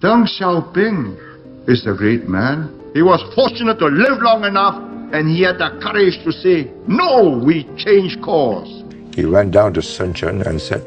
Deng Xiaoping is a great man. He was fortunate to live long enough, and he had the courage to say, no, we change course. He went down to Shenzhen and said,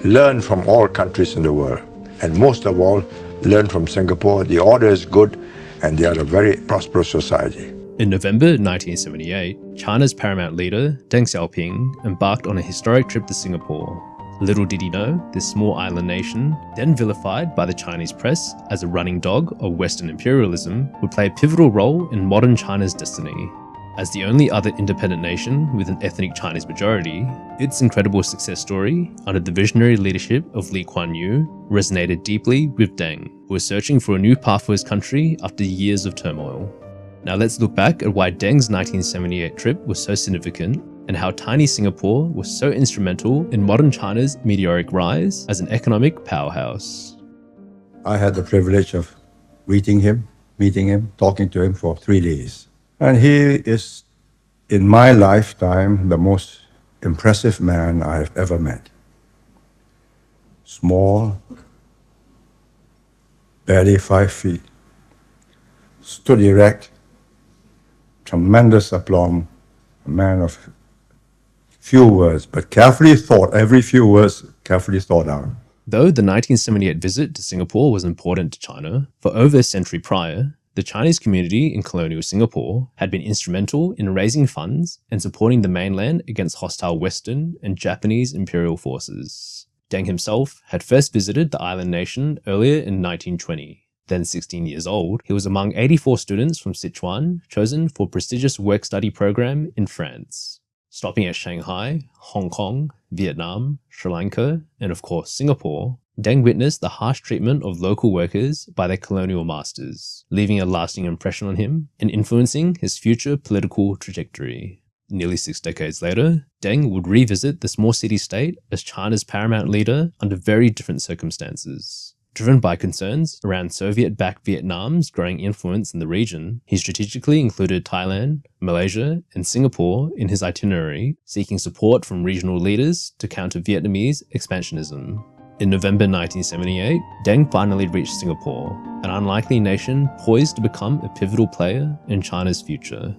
learn from all countries in the world, and most of all, learn from Singapore. The order is good, and they are a very prosperous society. In November 1978, China's paramount leader, Deng Xiaoping, embarked on a historic trip to Singapore. Little did he know, this small island nation, then vilified by the Chinese press as a running dog of Western imperialism, would play a pivotal role in modern China's destiny. As the only other independent nation with an ethnic Chinese majority, its incredible success story under the visionary leadership of Lee Kuan Yew resonated deeply with Deng, who was searching for a new path for his country after years of turmoil. Now let's look back at why Deng's 1978 trip was so significant and how tiny Singapore was so instrumental in modern China's meteoric rise as an economic powerhouse. I had the privilege of meeting him, talking to him for 3 days. And he is, in my lifetime, the most impressive man I've ever met. Small, barely 5 feet, stood erect, tremendous aplomb, a man of few words, but carefully thought, every few words carefully thought out. Though the 1978 visit to Singapore was important to China, for over a century prior, the Chinese community in colonial Singapore had been instrumental in raising funds and supporting the mainland against hostile Western and Japanese imperial forces. Deng himself had first visited the island nation earlier in 1920. Then 16 years old, he was among 84 students from Sichuan chosen for a prestigious work-study program in France. Stopping at Shanghai, Hong Kong, Vietnam, Sri Lanka, and of course Singapore, Deng witnessed the harsh treatment of local workers by their colonial masters, leaving a lasting impression on him and influencing his future political trajectory. Nearly 6 decades later, Deng would revisit the small city-state as China's paramount leader under very different circumstances. Driven by concerns around Soviet-backed Vietnam's growing influence in the region, he strategically included Thailand, Malaysia, and Singapore in his itinerary, seeking support from regional leaders to counter Vietnamese expansionism. In November 1978, Deng finally reached Singapore, an unlikely nation poised to become a pivotal player in China's future.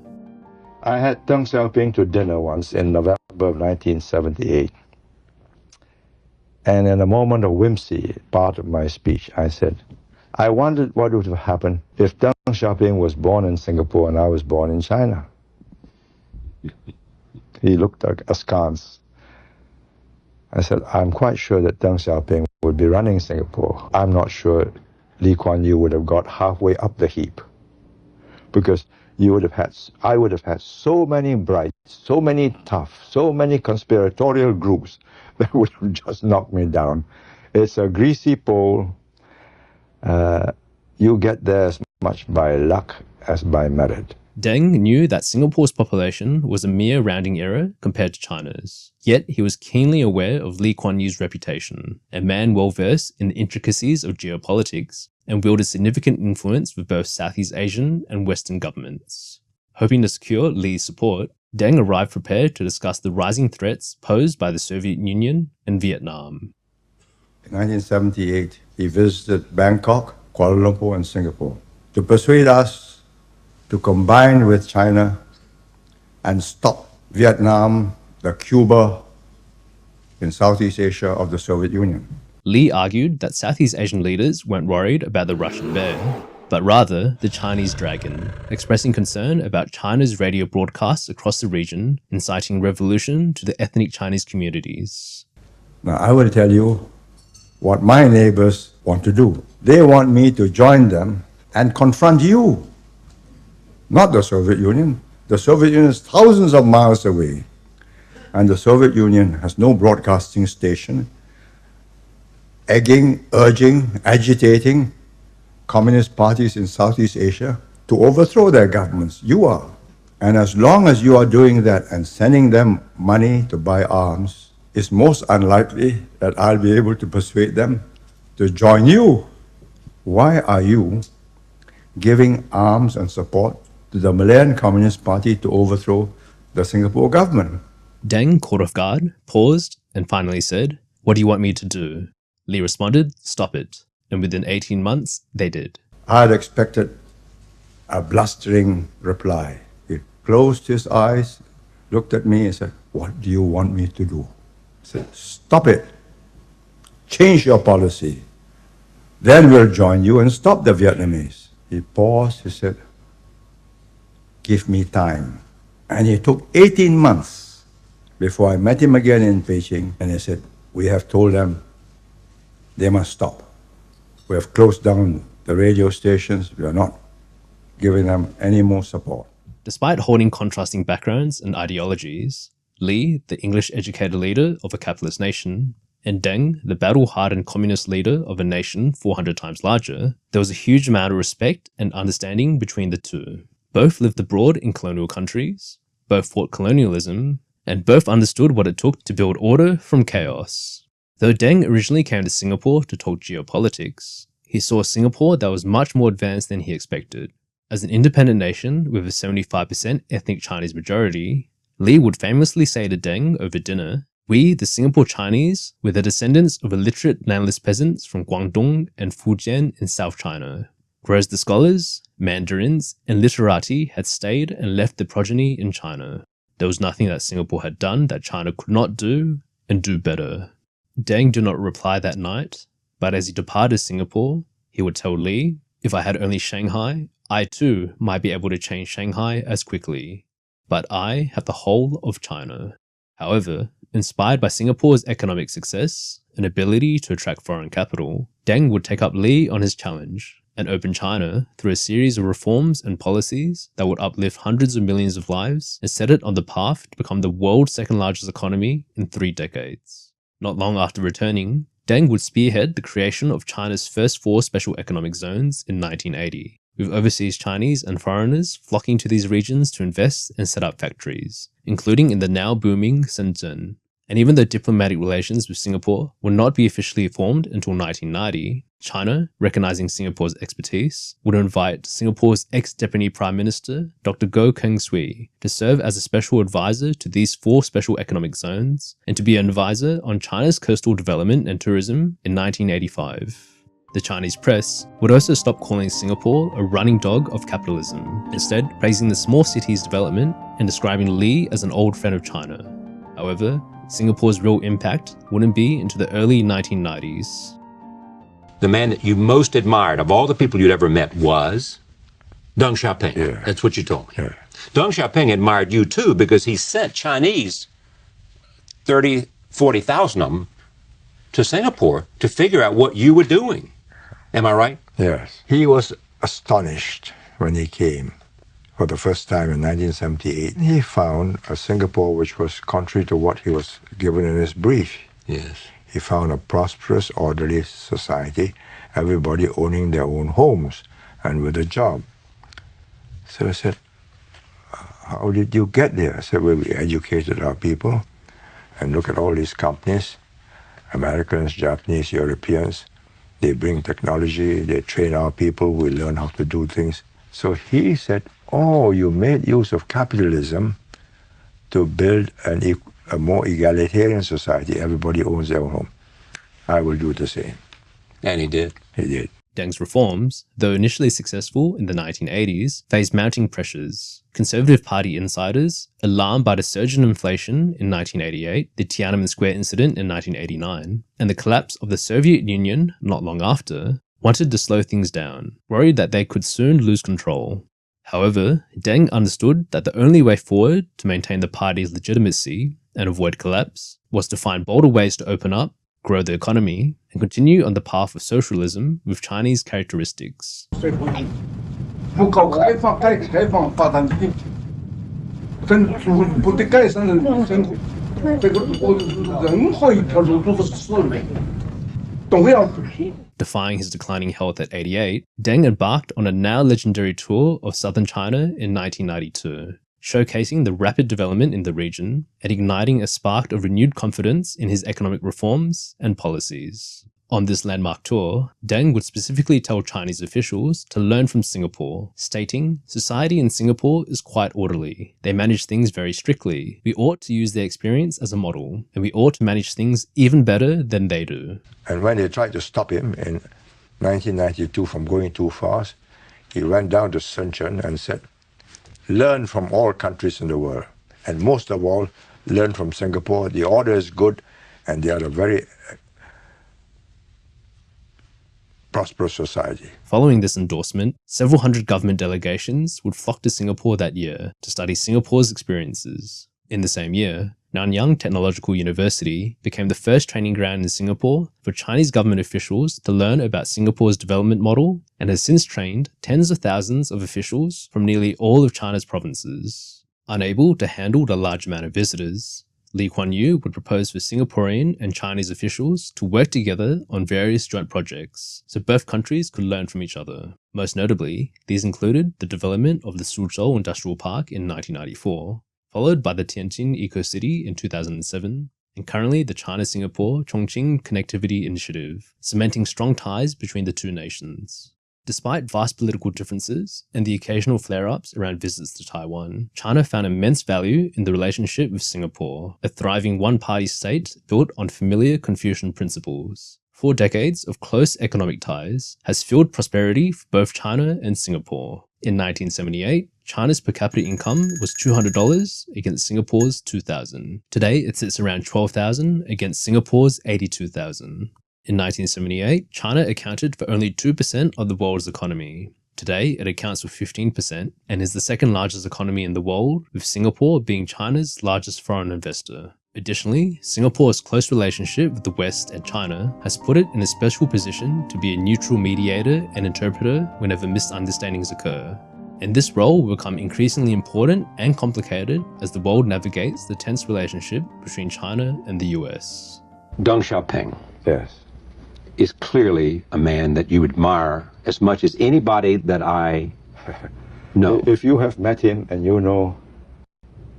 I had Deng Xiaoping to dinner once in November of 1978. And in a moment of whimsy, part of my speech, I said, I wondered what would have happened if Deng Xiaoping was born in Singapore and I was born in China. He looked askance. I said, I'm quite sure that Deng Xiaoping would be running Singapore. I'm not sure Lee Kuan Yew would have got halfway up the heap, because I would have had so many bright, so many tough, so many conspiratorial groups that would have just knocked me down. It's a greasy pole. You get there as much by luck as by merit. Deng knew that Singapore's population was a mere rounding error compared to China's. Yet he was keenly aware of Lee Kuan Yew's reputation, a man well-versed in the intricacies of geopolitics, and wielded significant influence with both Southeast Asian and Western governments. Hoping to secure Lee's support, Deng arrived prepared to discuss the rising threats posed by the Soviet Union and Vietnam. In 1978, he visited Bangkok, Kuala Lumpur, and Singapore to persuade us to combine with China and stop Vietnam, the Cuba in Southeast Asia of the Soviet Union. Lee argued that Southeast Asian leaders weren't worried about the Russian bear, but rather the Chinese dragon, expressing concern about China's radio broadcasts across the region, inciting revolution to the ethnic Chinese communities. Now, I will tell you what my neighbors want to do. They want me to join them and confront you, not the Soviet Union. The Soviet Union is thousands of miles away, and the Soviet Union has no broadcasting station, egging, urging, agitating communist parties in Southeast Asia to overthrow their governments. You are. And as long as you are doing that and sending them money to buy arms, it's most unlikely that I'll be able to persuade them to join you. Why are you giving arms and support to the Malayan Communist Party to overthrow the Singapore government? Deng caught off guard, paused, and finally said, "What do you want me to do?" Lee responded, "Stop it." and within 18 months, they did. I had expected a blustering reply. He closed his eyes, looked at me and said, "What do you want me to do?" I said, "Stop it. Change your policy. Then we'll join you and stop the Vietnamese." He paused, he said, "Give me time." And it took 18 months before I met him again in Beijing, and he said, "We have told them they must stop. We have closed down the radio stations. We are not giving them any more support." Despite holding contrasting backgrounds and ideologies, Li, the English-educated leader of a capitalist nation, and Deng, the battle-hardened communist leader of a nation 400 times larger, there was a huge amount of respect and understanding between the two. Both lived abroad in colonial countries, both fought colonialism, and both understood what it took to build order from chaos. Though Deng originally came to Singapore to talk geopolitics, he saw a Singapore that was much more advanced than he expected. As an independent nation with a 75% ethnic Chinese majority, Li would famously say to Deng over dinner, "We, the Singapore Chinese, were the descendants of illiterate landless peasants from Guangdong and Fujian in South China, whereas the scholars, mandarins, and literati had stayed and left their progeny in China. There was nothing that Singapore had done that China could not do, and do better." Deng did not reply that night, but as he departed Singapore, he would tell Li, "If I had only Shanghai, I too might be able to change Shanghai as quickly. But I have the whole of China." However, inspired by Singapore's economic success and ability to attract foreign capital, Deng would take up Li on his challenge and open China through a series of reforms and policies that would uplift hundreds of millions of lives and set it on the path to become the world's second largest economy in 3 decades. Not long after returning, Deng would spearhead the creation of China's first 4 special economic zones in 1980, with overseas Chinese and foreigners flocking to these regions to invest and set up factories, including in the now booming Shenzhen. And even though diplomatic relations with Singapore would not be officially formed until 1990, China, recognizing Singapore's expertise, would invite Singapore's ex-Deputy Prime Minister, Dr. Goh Keng Swee, to serve as a special advisor to these 4 special economic zones and to be an advisor on China's coastal development and tourism in 1985. The Chinese press would also stop calling Singapore a running dog of capitalism, instead praising the small city's development and describing Li as an old friend of China. However, Singapore's real impact wouldn't be into the early 1990s. The man that you most admired of all the people you'd ever met was Deng Xiaoping. Yeah. That's what you told me. Yeah. Deng Xiaoping admired you too because he sent Chinese, 30, 40,000 of them, to Singapore to figure out what you were doing. Am I right? Yes. He was astonished when he came for the first time in 1978. He found a Singapore which was contrary to what he was given in his brief. Yes. He found a prosperous, orderly society, everybody owning their own homes and with a job. So I said, "How did you get there?" I said, "Well, we educated our people, and look at all these companies, Americans, Japanese, Europeans. They bring technology, they train our people, we learn how to do things." So he said, "Oh, you made use of capitalism to build a more egalitarian society. Everybody owns their own home. I will do the same." And he did. He did. Deng's reforms, though initially successful in the 1980s, faced mounting pressures. Conservative Party insiders, alarmed by the surge in inflation in 1988, the Tiananmen Square incident in 1989, and the collapse of the Soviet Union not long after, wanted to slow things down, worried that they could soon lose control. However, Deng understood that the only way forward to maintain the party's legitimacy and avoid collapse was to find bolder ways to open up, grow the economy, and continue on the path of socialism with Chinese characteristics. 不搞开放、改革开放、发展经济，逐步的改善人民生活，这个任何一条路都是死路，都要走。 Defying his declining health at 88, Deng embarked on a now legendary tour of southern China in 1992, showcasing the rapid development in the region and igniting a spark of renewed confidence in his economic reforms and policies. On this landmark tour, Deng would specifically tell Chinese officials to learn from Singapore, stating, "Society in Singapore is quite orderly. They manage things very strictly. We ought to use their experience as a model, and we ought to manage things even better than they do." And when they tried to stop him in 1992 from going too fast, he went down to Shenzhen and said, learn from all countries in the world, and most of all, learn from Singapore. The order is good, and they are a very prosperous society. Following this endorsement, several hundred government delegations would flock to Singapore that year to study Singapore's experiences. In the same year, Nanyang Technological University became the first training ground in Singapore for Chinese government officials to learn about Singapore's development model, and has since trained tens of thousands of officials from nearly all of China's provinces. Unable to handle the large amount of visitors, Lee Kuan Yew would propose for Singaporean and Chinese officials to work together on various joint projects so both countries could learn from each other. Most notably, these included the development of the Suzhou Industrial Park in 1994, followed by the Tianjin Eco-City in 2007, and currently the China-Singapore Chongqing Connectivity Initiative, cementing strong ties between the two nations. Despite vast political differences and the occasional flare-ups around visits to Taiwan, China found immense value in the relationship with Singapore, a thriving one-party state built on familiar Confucian principles. 4 decades of close economic ties has fueled prosperity for both China and Singapore. In 1978, China's per capita income was $200 against Singapore's $2,000. Today, it sits around $12,000 against Singapore's $82,000. In 1978, China accounted for only 2% of the world's economy. Today, it accounts for 15% and is the second largest economy in the world, with Singapore being China's largest foreign investor. Additionally, Singapore's close relationship with the West and China has put it in a special position to be a neutral mediator and interpreter whenever misunderstandings occur. And this role will become increasingly important and complicated as the world navigates the tense relationship between China and the US. Deng Xiaoping. Yes. Is clearly a man that you admire as much as anybody that I know. If you have met him and you know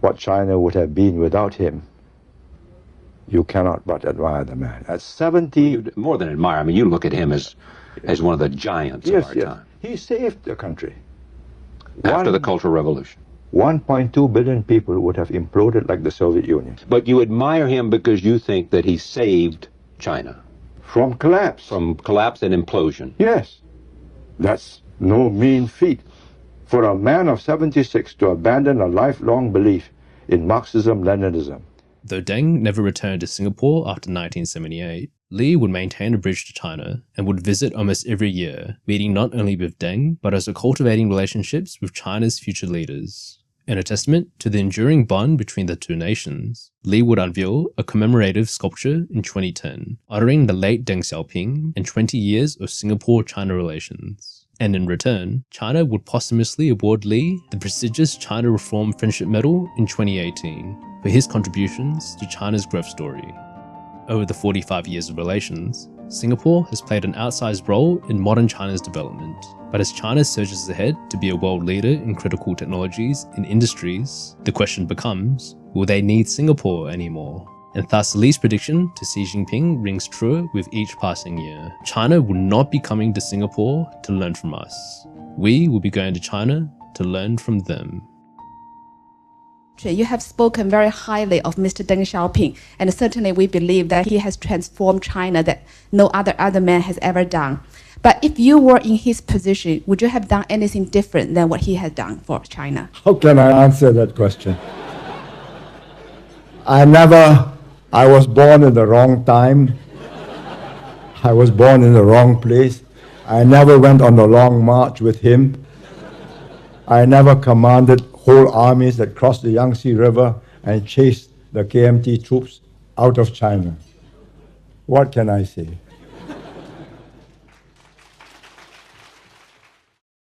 what China would have been without him, you cannot but admire the man. At 70... You more than admire. I mean, you look at him as one of the giants of our time. He saved the country. After the Cultural Revolution. 1.2 billion people would have imploded like the Soviet Union. But you admire him because you think that he saved China. From collapse. From collapse and implosion. Yes. That's no mean feat. For a man of 76 to abandon a lifelong belief in Marxism-Leninism. Though Deng never returned to Singapore after 1978, Lee would maintain a bridge to China and would visit almost every year, meeting not only with Deng, but also cultivating relationships with China's future leaders. In a testament to the enduring bond between the two nations, Lee would unveil a commemorative sculpture in 2010, honoring the late Deng Xiaoping and 20 years of Singapore-China relations. And in return, China would posthumously award Lee the prestigious China Reform Friendship Medal in 2018 for his contributions to China's growth story. Over the 45 years of relations, Singapore has played an outsized role in modern China's development. But as China surges ahead to be a world leader in critical technologies and industries, the question becomes, will they need Singapore anymore? And thus Lee's prediction to Xi Jinping rings truer with each passing year. China will not be coming to Singapore to learn from us. We will be going to China to learn from them. You have spoken very highly of Mr. Deng Xiaoping, and certainly we believe that he has transformed China that no other man has ever done. But if you were in his position, would you have done anything different than what he has done for China? How can I answer that question? I was born in the wrong time. I was born in the wrong place. I never went on a long march with him. I never commanded whole armies that crossed the Yangtze River and chased the KMT troops out of China. What can I say?